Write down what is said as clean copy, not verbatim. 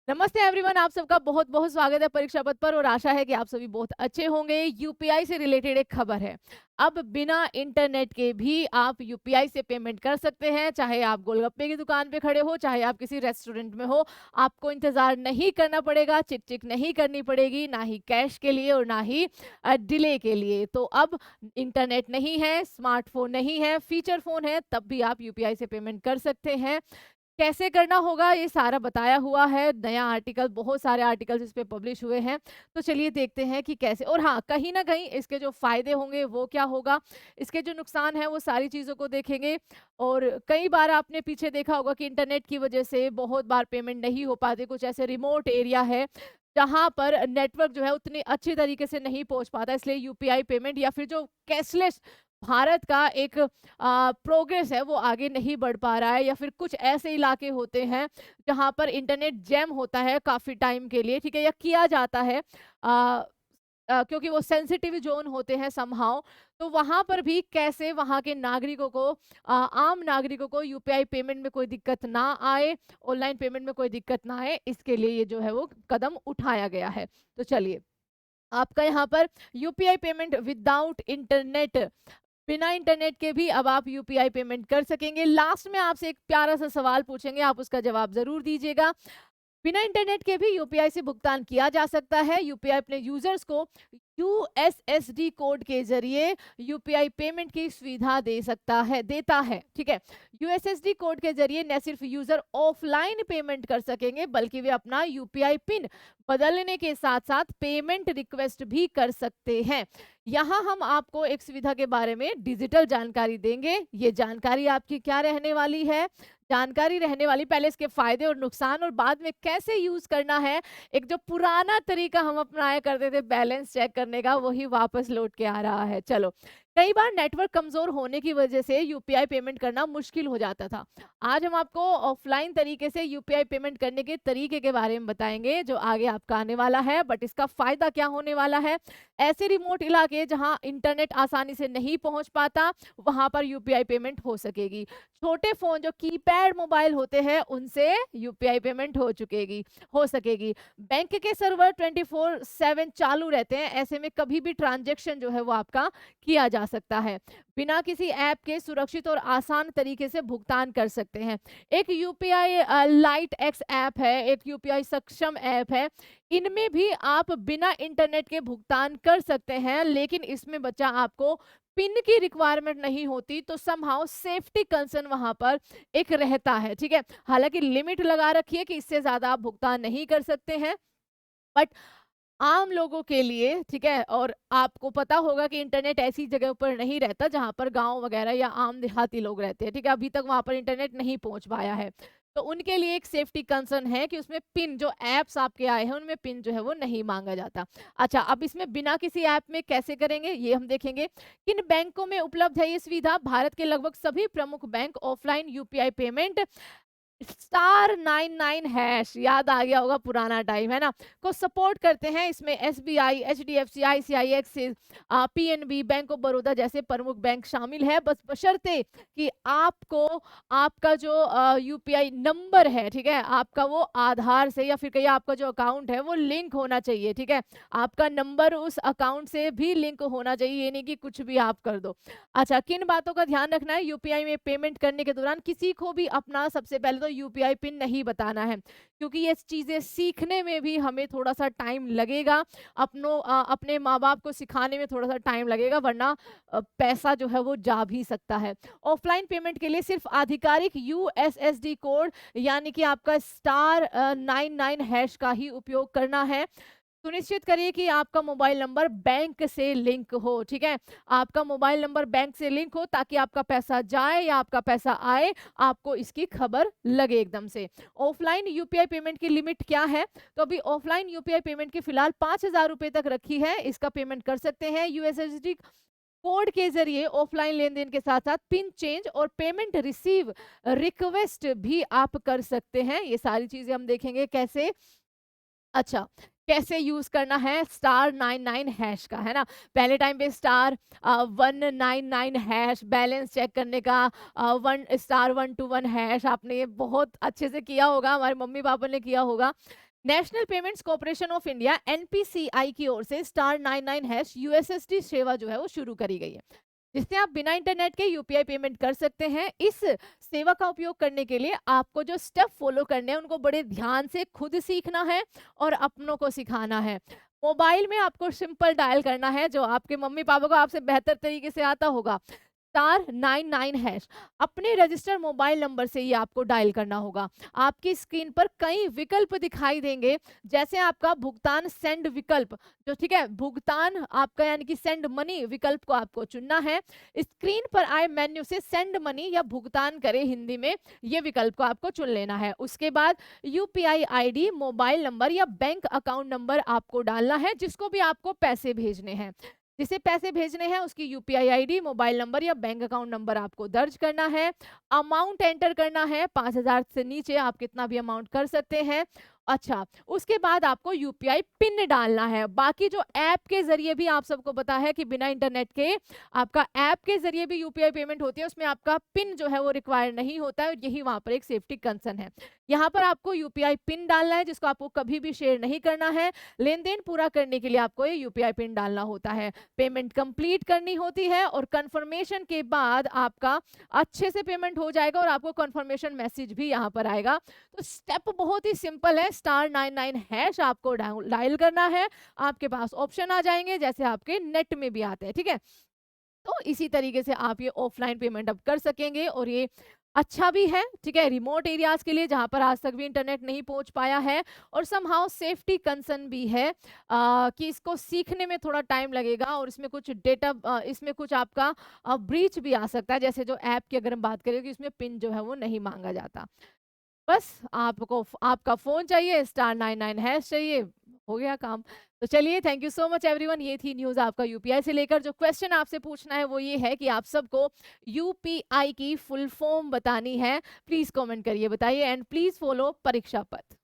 नमस्ते एवरीवन, आप सबका बहुत बहुत स्वागत है परीक्षा पथ पर और आशा है कि आप सभी बहुत अच्छे होंगे। यूपीआई से रिलेटेड एक खबर है। अब बिना इंटरनेट के भी आप यूपीआई से पेमेंट कर सकते हैं, चाहे आप गोलगप्पे की दुकान पे खड़े हो, चाहे आप किसी रेस्टोरेंट में हो। आपको इंतजार नहीं करना पड़ेगा, चिक चिक नहीं करनी पड़ेगी, ना ही कैश के लिए और ना ही डिले के लिए। तो अब इंटरनेट नहीं है, स्मार्टफोन नहीं है, फीचर फोन है, तब भी आप यूपीआई से पेमेंट कर सकते हैं। कैसे करना होगा ये सारा बताया हुआ है। नया आर्टिकल, बहुत सारे आर्टिकल्स इस पे पब्लिश हुए हैं। तो चलिए देखते हैं कि कैसे। और हाँ, कहीं ना कहीं इसके जो फायदे होंगे वो क्या होगा, इसके जो नुकसान है वो सारी चीज़ों को देखेंगे। और कई बार आपने पीछे देखा होगा कि इंटरनेट की वजह से बहुत बार पेमेंट नहीं हो पाती। कुछ ऐसे रिमोट एरिया है जहाँ पर नेटवर्क जो है उतनी अच्छी तरीके से नहीं पहुंच पाता, इसलिए यूपीआई पेमेंट या फिर जो कैशलेस भारत का एक प्रोग्रेस है वो आगे नहीं बढ़ पा रहा है। या फिर कुछ ऐसे इलाके होते हैं जहाँ पर इंटरनेट जैम होता है काफ़ी टाइम के लिए, ठीक है, या किया जाता है क्योंकि वो सेंसिटिव जोन होते हैं समहाउ। तो वहाँ पर भी कैसे वहाँ के नागरिकों को, आम नागरिकों को यूपीआई पेमेंट में कोई दिक्कत ना आए, ऑनलाइन पेमेंट में कोई दिक्कत ना आए, इसके लिए ये जो है वो कदम उठाया गया है। तो चलिए, आपका यहाँ पर यूपीआई पेमेंट विदाउट इंटरनेट, बिना इंटरनेट के भी अब आप यूपीआई पेमेंट कर सकेंगे। लास्ट में आपसे एक प्यारा सा सवाल पूछेंगे, आप उसका जवाब जरूर दीजिएगा। बिना इंटरनेट के भी यूपीआई से भुगतान किया जा सकता है। यूपीआई अपने यूजर्स को यूएसएसडी कोड के जरिए यूपीआई पेमेंट की सुविधा देता है, ठीक है। यूएसएसडी कोड के जरिए न सिर्फ यूजर ऑफलाइन पेमेंट कर सकेंगे, बल्कि वे अपना यूपीआई पिन बदलने के साथ साथ पेमेंट रिक्वेस्ट भी कर सकते हैं। यहाँ हम आपको एक सुविधा के बारे में डिजिटल जानकारी देंगे। ये जानकारी आपकी क्या रहने वाली है? जानकारी रहने वाली, पहले इसके फायदे और नुकसान और बाद में कैसे यूज करना है। एक जो पुराना तरीका हम अपनाया करते थे बैलेंस चेक करने का, वही वापस लौट के आ रहा है। चलो, कई बार नेटवर्क कमजोर होने की वजह से यूपीआई पेमेंट करना मुश्किल हो जाता था। आज हम आपको ऑफलाइन तरीके से यूपीआई पेमेंट करने के तरीके के बारे में बताएंगे जो आगे आपका आने वाला है। बट इसका फायदा क्या होने वाला है? ऐसे रिमोट इलाके जहां इंटरनेट आसानी से नहीं पहुंच पाता, वहां पर यूपीआई पेमेंट हो सकेगी। छोटे फोन जो कीपैड मोबाइल होते हैं उनसे यूपीआई पेमेंट हो सकेगी। बैंक के सर्वर 24/7 चालू रहते हैं, ऐसे में कभी भी ट्रांजैक्शन जो है वो आपका किया जा सकता है। बिना किसी ऐप के सुरक्षित और आसान तरीके से भुगतान कर सकते हैं। एक यूपीआई लाइट एक्स ऐप है, एक यूपीआई सक्षम ऐप है। इनमें भी आप बिना इंटरनेट के भुगतान कर सकते हैं, लेकिन इसमें बच्चा आपको पिन की रिक्वायरमेंट नहीं होती, तो समहाउ सेफ्टी कंसर्न वहां पर एक रहता है, ठीक है। हालांकि लिमिट लगा रखी है कि इससे ज्यादा आप भुगतान नहीं कर सकते हैं। बट आम लोगों के लिए, ठीक है, और आपको पता होगा कि इंटरनेट ऐसी जगह पर नहीं रहता जहां पर गांव वगैरह या आम देहाती लोग रहते हैं, ठीक है, अभी तक वहां पर इंटरनेट नहीं पहुंच पाया है। तो उनके लिए एक सेफ्टी कंसर्न है कि उसमें पिन, जो एप्स आपके आए हैं उनमें पिन जो है वो नहीं मांगा जाता। अच्छा, अब इसमें बिना किसी ऐप में कैसे करेंगे ये हम देखेंगे। किन बैंकों में उपलब्ध है ये सुविधा? भारत के लगभग सभी प्रमुख बैंक ऑफलाइन यूपीआई पेमेंट *99#, याद आ गया होगा, पुराना टाइम है ना, को सपोर्ट करते हैं। इसमें SBI, HDFC, ICI axis, PNB, bank of Baroda जैसे प्रमुख बैंक शामिल है। बस बशर्ते कि आपको आपका जो यूपीआई नंबर है, ठीक है, आपका वो आधार से या फिर कहीं आपका जो अकाउंट है वो लिंक होना चाहिए, ठीक है। आपका नंबर उस अकाउंट से भी लिंक होना चाहिए, ये नहीं कि कुछ भी आप कर दो। अच्छा, किन बातों का ध्यान रखना है? यूपीआई में पेमेंट करने के दौरान किसी को भी अपना सबसे पहले तो यूपीआई पिन नहीं बताना है, क्योंकि ये चीजें सीखने में भी हमें थोड़ा सा टाइम लगेगा। अपने माँ बाप को सिखाने में थोड़ा सा टाइम लगेगा, वरना पैसा जो है वो जा भी सकता है। ऑफलाइन पेमेंट के लिए सिर्फ आधिकारिक यूएसएसडी कोड यानी कि आपका *99# का ही उपयोग करना है। सुनिश्चित करिए कि आपका मोबाइल नंबर बैंक से लिंक हो, ठीक है। आपका मोबाइल नंबर बैंक से लिंक हो ताकि आपका पैसा जाए या आपका पैसा आए, आपको इसकी खबर लगे एकदम से। ऑफलाइन यूपीआई पेमेंट की लिमिट क्या है? तो अभी ऑफलाइन यूपीआई पेमेंट की फिलहाल 5,000 रुपए तक रखी है, इसका पेमेंट कर सकते हैं। यूएसएसडी कोड के जरिए ऑफलाइन लेन देन के साथ साथ पिन चेंज और पेमेंट रिसीव रिक्वेस्ट भी आप कर सकते हैं। ये सारी चीजें हम देखेंगे कैसे। अच्छा, कैसे यूज करना है *99# का, है ना। पहले टाइम पे *199# बैलेंस चेक करने का, *121#, आपने ये बहुत अच्छे से किया होगा, हमारे मम्मी पापा ने किया होगा। National payments corporation of India NPCI की ओर से *99# यूएसएसडी सेवा जो है वो शुरू करी गई है, जिससे आप बिना इंटरनेट के यूपीआई पेमेंट कर सकते हैं। इस सेवा का उपयोग करने के लिए आपको जो स्टेप फॉलो करने हैं उनको बड़े ध्यान से खुद सीखना है और अपनों को सिखाना है। मोबाइल में आपको सिंपल डायल करना है, जो आपके मम्मी पापा को आपसे बेहतर तरीके से आता होगा, *99#। अपने रजिस्टर मोबाइल नंबर से ही आपको डायल करना होगा। आपकी स्क्रीन पर कई विकल्प दिखाई देंगे, जैसे आपका भुगतान सेंड विकल्प, जो ठीक है भुगतान आपका यानी कि सेंड मनी विकल्प को आपको चुनना है। स्क्रीन पर आए मेन्यू से सेंड मनी या भुगतान करे हिंदी में, ये विकल्प को आपको चुन लेना है। उसके बाद यूपीआई आईडी, मोबाइल नंबर या बैंक अकाउंट नंबर आपको डालना है, जिसको भी आपको पैसे भेजने हैं। जिसे पैसे भेजने हैं उसकी यूपीआई आईडी, मोबाइल नंबर या बैंक अकाउंट नंबर आपको दर्ज करना है। अमाउंट एंटर करना है, 5,000 से नीचे आप कितना भी अमाउंट कर सकते हैं। अच्छा, उसके बाद आपको यूपीआई पिन डालना है। बाकी जो ऐप के जरिए भी आप सबको पता है कि बिना इंटरनेट के आपका ऐप के जरिए भी यूपीआई पेमेंट होती है, उसमें आपका पिन जो है वो रिक्वायर नहीं होता है, और यही वहां पर एक सेफ्टी कंसर्न है। यहाँ पर आपको यूपीआई पिन डालना है, जिसको आपको कभी भी शेयर नहीं करना है। लेन देन पूरा करने के लिए आपको ये यूपीआई पिन डालना होता है। पेमेंट कंप्लीट करनी होती है और कंफर्मेशन के बाद आपका अच्छे से पेमेंट हो जाएगा और आपको कंफर्मेशन मैसेज भी यहाँ पर आएगा। तो स्टेप बहुत ही सिंपल है, *99# आपको डायल करना है। आपके पास ऑप्शन आ जाएंगे जैसे आपके नेट में भी आते हैं, ठीक है। तो इसी तरीके से आप ये ऑफलाइन पेमेंट अब कर सकेंगे, और ये अच्छा भी है, ठीक है, रिमोट एरियाज के लिए जहां पर आज तक भी इंटरनेट नहीं पहुंच पाया है। और समहाउ सेफ्टी कंसर्न भी है कि इसको सीखने में थोड़ा टाइम लगेगा, और इसमें कुछ डेटा, इसमें कुछ आपका ब्रीच भी आ सकता है। जैसे जो ऐप की अगर हम बात करें कि इसमें पिन जो है वो नहीं मांगा जाता। बस आपको आपका फ़ोन चाहिए, *99# चाहिए, हो गया काम। तो चलिए, thank you so much everyone. ये थी न्यूज़ आपका यूपीआई से लेकर। जो क्वेश्चन आपसे पूछना है वो ये है कि आप सबको यूपीआई की फुल फॉर्म बतानी है। प्लीज़ कमेंट करिए, बताइए, एंड प्लीज़ फॉलो परीक्षा पथ।